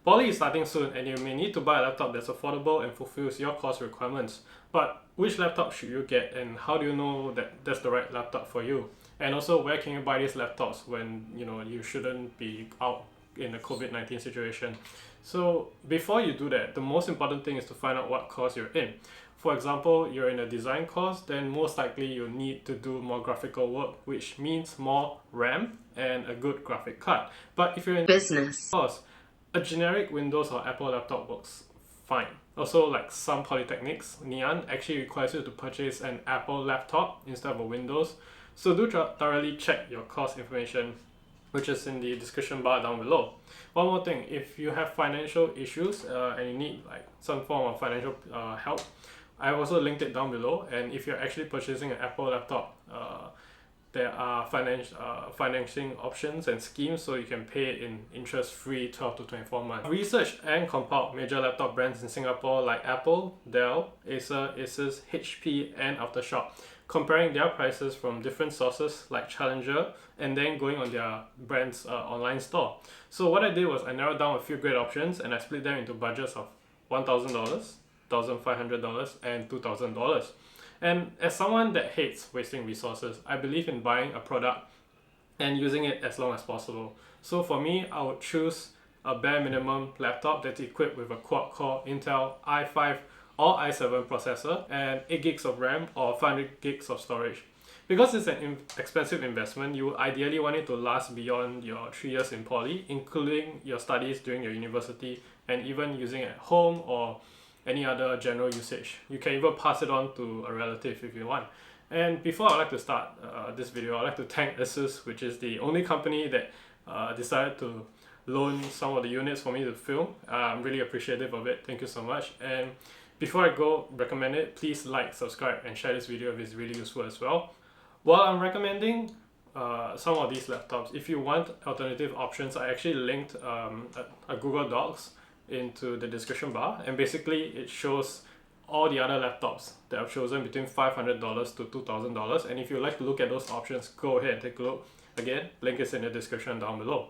Poly is starting soon and you may need to buy a laptop that's affordable and fulfills your course requirements. But which laptop should you get, and how do you know that that's the right laptop for you? And also, where can you buy these laptops when you shouldn't be out in the COVID-19 situation? So before you do that, the most important thing is to find out what course you're in. For example, you're in a design course, then most likely you'll need to do more graphical work, which means more RAM and a good graphic card. But if you're in business course, a generic Windows or Apple laptop works fine. Also, like some polytechnics, Ngee Ann actually requires you to purchase an Apple laptop instead of a Windows. So do thoroughly check your course information, which is in the description bar down below. One more thing, if you have financial issues and you need like some form of financial help, I've also linked it down below. And if you're actually purchasing an Apple laptop, there are financing options and schemes, so you can pay it in interest-free 12 to 24 months. Research and compiled major laptop brands in Singapore like Apple, Dell, Acer, Asus, HP, and Aftershock, comparing their prices from different sources like Challenger, and then going on their brand's online store. So what I did was I narrowed down a few great options and I split them into budgets of $1,000, $1,500, and $2,000. And as someone that hates wasting resources, I believe in buying a product and using it as long as possible. So for me, I would choose a bare minimum laptop that's equipped with a quad-core Intel i5 or i7 processor and 8 gigs of RAM or 500 gigs of storage. Because it's an expensive investment, you ideally want it to last beyond your 3 years in poly, including your studies during your university and even using it at home or any other general usage. You can even pass it on to a relative if you want. And before I like to start this video, I'd like to thank Asus, which is the only company that decided to loan some of the units for me to film. I'm really appreciative of it. Thank you so much. And before I go recommend it, please like, subscribe, and share this video if it's really useful as well. While I'm recommending some of these laptops, if you want alternative options, I actually linked a Google Docs into the description bar, and basically it shows all the other laptops that I've chosen between $500 to $2,000. And if you'd like to look at those options, go ahead and take a look. Again, link is in the description down below.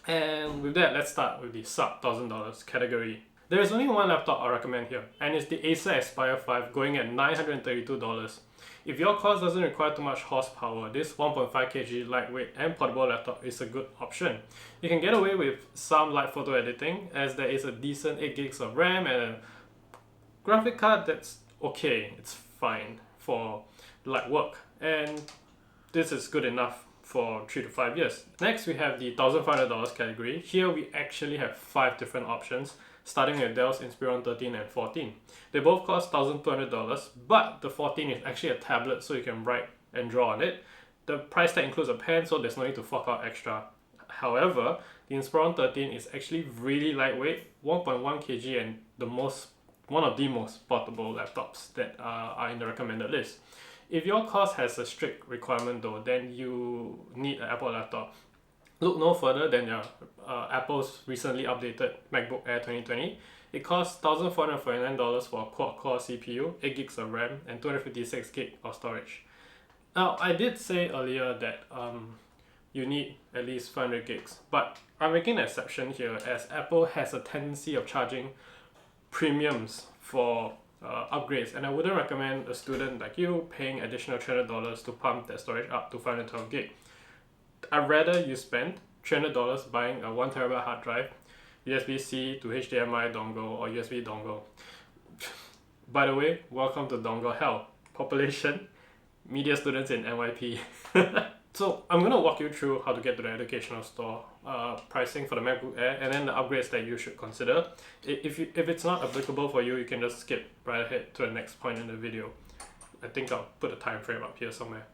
And with that, let's start with the sub $1,000 category. There is only one laptop I recommend here, and it's the Acer Aspire 5 going at $932. If your course doesn't require too much horsepower, this 1.5 kg lightweight and portable laptop is a good option. You can get away with some light photo editing, as there is a decent 8 gigs of RAM and a graphic card that's okay, it's fine for light work, and this is good enough for 3 to 5 years. Next, we have the $1,500 category. Here we actually have 5 different options, starting with Dell's Inspiron 13 and 14. They both cost $1,200, but the 14 is actually a tablet, so you can write and draw on it. The price tag includes a pen, so there's no need to fork out extra. However, the Inspiron 13 is actually really lightweight, 1.1 kg, and one of the most portable laptops that are in the recommended list. If your course has a strict requirement though, then you need an Apple laptop. Look no further than your Apple's recently updated MacBook Air 2020. It costs $1,449 for a quad-core CPU, 8 gigs of RAM, and 256 gigs of storage. Now, I did say earlier that you need at least 500 gigs, but I'm making an exception here as Apple has a tendency of charging premiums for upgrades, and I wouldn't recommend a student like you paying additional $300 to pump that storage up to 512 gig. I'd rather you spend $300 buying a 1TB hard drive, USB-C to HDMI dongle or USB dongle. By the way, welcome to dongle hell. Population, media students in NYP. So I'm going to walk you through how to get to the educational store, pricing for the MacBook Air, and then the upgrades that you should consider. If it's not applicable for you, you can just skip right ahead to the next point in the video. I think I'll put a time frame up here somewhere.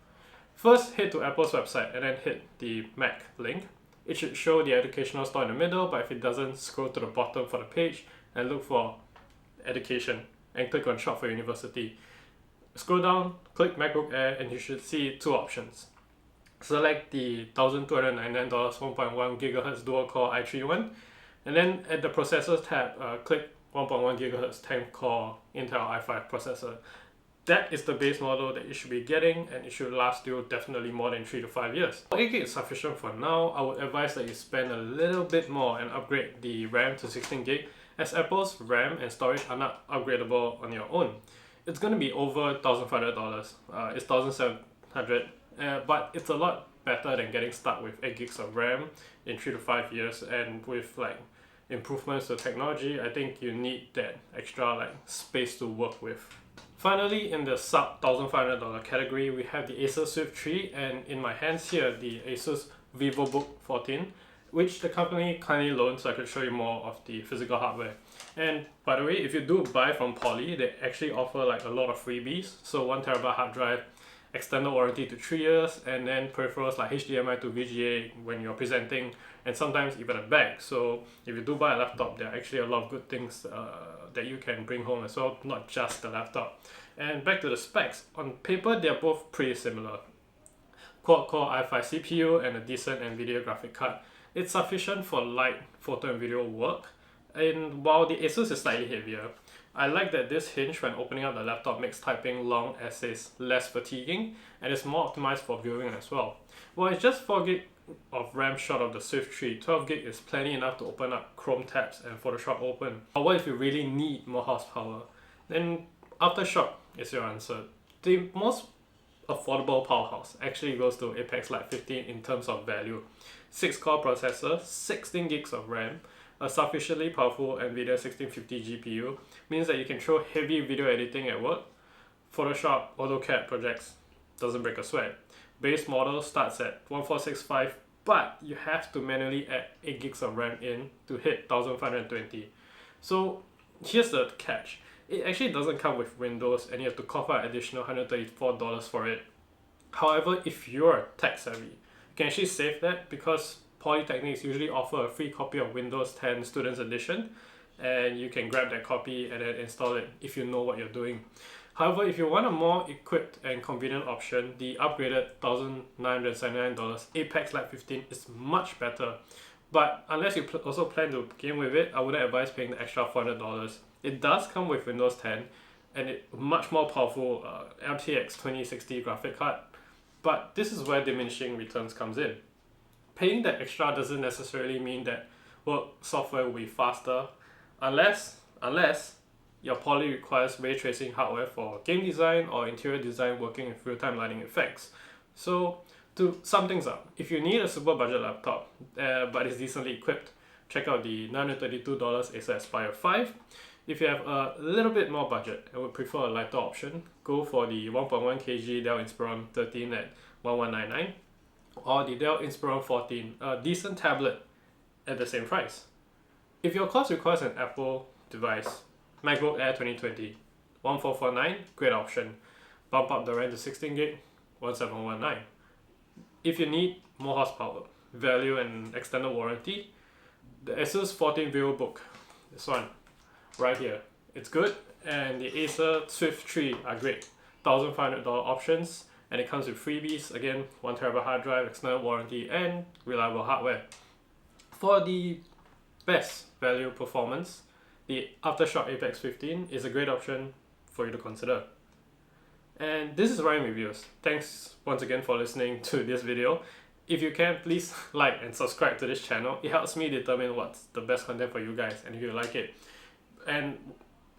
First, head to Apple's website and then hit the Mac link. It should show the educational store in the middle, but if it doesn't, scroll to the bottom for the page and look for education and click on shop for university. Scroll down, click MacBook Air, and you should see 2 options. Select the $1,299 1.1 GHz dual-core i3 one, and then at the processors tab, click 1.1 GHz 10-core Intel i5 processor. that is the base model that you should be getting, and it should last you definitely more than 3 to 5 years. 8GB is sufficient for now. I would advise that you spend a little bit more and upgrade the RAM to 16GB, as Apple's RAM and storage are not upgradable on your own. It's going to be over $1,500. It's $1,700, but it's a lot better than getting stuck with 8GB of RAM in 3 to 5 years, and with like improvements to technology, I think you need that extra like space to work with. Finally, in the sub $1,500 category, we have the Asus Swift 3, and in my hands here, the Asus VivoBook 14, which the company kindly loaned so I could show you more of the physical hardware. And by the way, if you do buy from Poly, they actually offer like a lot of freebies. So 1TB hard drive, extended warranty to 3 years, and then peripherals like HDMI to VGA when you're presenting, and sometimes even a bag. So if you do buy a laptop, there are actually a lot of good things that you can bring home as well, not just the laptop. And back to the specs, on paper they're both pretty similar. Quad-core i5 CPU and a decent NVIDIA graphic card. It's sufficient for light photo and video work, and while the Asus is slightly heavier, I like that this hinge when opening up the laptop makes typing long essays less fatiguing, and it's more optimized for viewing as well. While it's just 4GB of RAM short of the Swift 3, 12GB is plenty enough to open up Chrome tabs and Photoshop open. But what if you really need more horsepower? Then Aftershock is your answer. The most affordable powerhouse actually goes to Apex Lite 15 in terms of value. 6-core processor, 16GB of RAM, a sufficiently powerful NVIDIA 1650 GPU means that you can throw heavy video editing at work. Photoshop, AutoCAD projects, doesn't break a sweat. Base model starts at 1465, but you have to manually add 8GB of RAM in to hit 1520. So here's the catch. It actually doesn't come with Windows, and you have to cough out additional $134 for it. However, if you're tech savvy, you can actually save that, because Polytechnics usually offer a free copy of Windows 10 Students Edition, and you can grab that copy and then install it if you know what you're doing. However, if you want a more equipped and convenient option, the upgraded $1,979 Apex Lite 15 is much better. But unless you also plan to game with it, I wouldn't advise paying the extra $400. It does come with Windows 10 and a much more powerful RTX 2060 graphic card, but this is where diminishing returns comes in. Paying that extra doesn't necessarily mean that work software will be faster, unless your Poly requires ray tracing hardware for game design or interior design working with real-time lighting effects. So to sum things up, if you need a super budget laptop but is decently equipped, check out the $932 Acer Aspire 5. If you have a little bit more budget and would prefer a lighter option, go for the 1.1 kg Dell Inspiron 13 at $1199, or the Dell Inspiron 14, a decent tablet at the same price. If your course requires an Apple device, MacBook Air 2020, 1449, great option. Bump up the RAM to 16GB, 1719. If you need more horsepower, value and extended warranty, the Asus 14 VivoBook, this one, right here, it's good, and the Acer Swift 3 are great. $1,500 options, and it comes with freebies, again, 1TB hard drive, extended warranty, and reliable hardware. For the best value performance, the Aftershock Apex 15 is a great option for you to consider. And this is Ryan Reviews. Thanks once again for listening to this video. If you can, please like and subscribe to this channel. It helps me determine what's the best content for you guys, and if you like it. And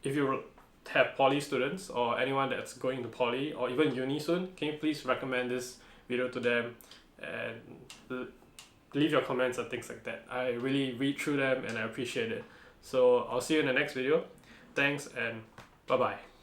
if you have Poly students or anyone that's going to Poly or even uni soon, can you please recommend this video to them and leave your comments and things like that. I really read through them and I appreciate it. So I'll see you in the next video. Thanks and bye bye.